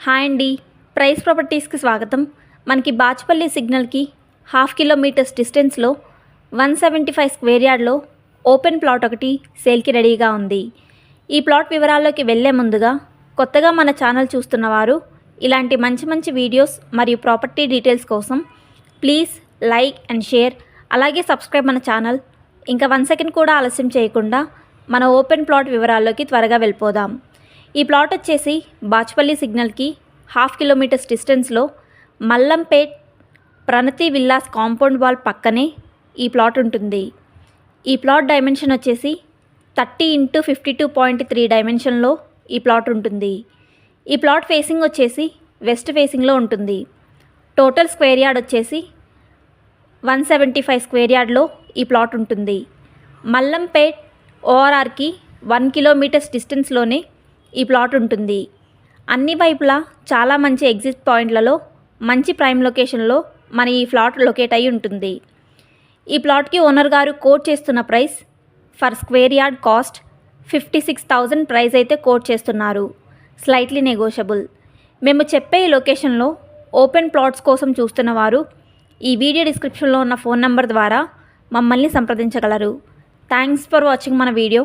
Hi అండి, price ప్రాపర్టీస్కి స్వాగతం. మనకి బాచ్పల్లి సిగ్నల్కి 1/2 కిలోమీటర్స్ డిస్టెన్స్లో 175 స్క్వేర్ యార్డ్లో ఓపెన్ ప్లాట్ ఒకటి సేల్కి రెడీగా ఉంది. ఈ ప్లాట్ వివరాల్లోకి వెళ్ళే ముందుగా కొత్తగా మన ఛానల్ చూస్తున్నవారు ఇలాంటి మంచి వీడియోస్ మరియు ప్రాపర్టీ డీటెయిల్స్ కోసం ప్లీజ్ లైక్ అండ్ షేర్, అలాగే సబ్స్క్రైబ్ మన ఛానల్. ఇంకా 1 సెకండ్ కూడా ఆలస్యం చేయకుండా మన ఓపెన్ ప్లాట్ వివరాల్లోకి త్వరగా వెళ్ళిపోదాం. ఈ ప్లాట్ వచ్చేసి బాచ్పల్లి సిగ్నల్కి 1/2 కిలోమీటర్స్ డిస్టెన్స్లో మల్లంపేట్ ప్రణతి విల్లాస్ కాంపౌండ్ వాల్ పక్కనే ఈ ప్లాట్ ఉంటుంది. ఈ ప్లాట్ డైమెన్షన్ వచ్చేసి 30x52.3 డైమెన్షన్లో ఈ ప్లాట్ ఉంటుంది. ఈ ప్లాట్ ఫేసింగ్ వచ్చేసి వెస్ట్ ఫేసింగ్లో ఉంటుంది. టోటల్ స్క్వేర్ యార్డ్ వచ్చేసి 175 స్క్వేర్ యార్డ్లో ఈ ప్లాట్ ఉంటుంది. మల్లంపేట్ ఓఆర్ఆర్కి 1 కిలోమీటర్స్ డిస్టెన్స్లోనే ఈ ప్లాట్ ఉంటుంది. అన్ని వైపులా చాలా మంచి ఎగ్జిట్ పాయింట్లలో మంచి ప్రైమ్ లొకేషన్లో మన ఈ ప్లాట్ లొకేట్ అయి ఉంటుంది. ఈ ప్లాట్కి ఓనర్ గారు కోట్ చేస్తున్న price for square yard cost 56,000 price అయితే కోట్ చేస్తున్నారు. Slightly negotiable. మేము చెప్పే ఈ లొకేషన్లో ఓపెన్ ప్లాట్స్ కోసం చూస్తున్న వారు ఈ వీడియో డిస్క్రిప్షన్లో ఉన్న ఫోన్ నెంబర్ ద్వారా మమ్మల్ని సంప్రదించగలరు. థ్యాంక్స్ ఫర్ వాచింగ్ మన వీడియో.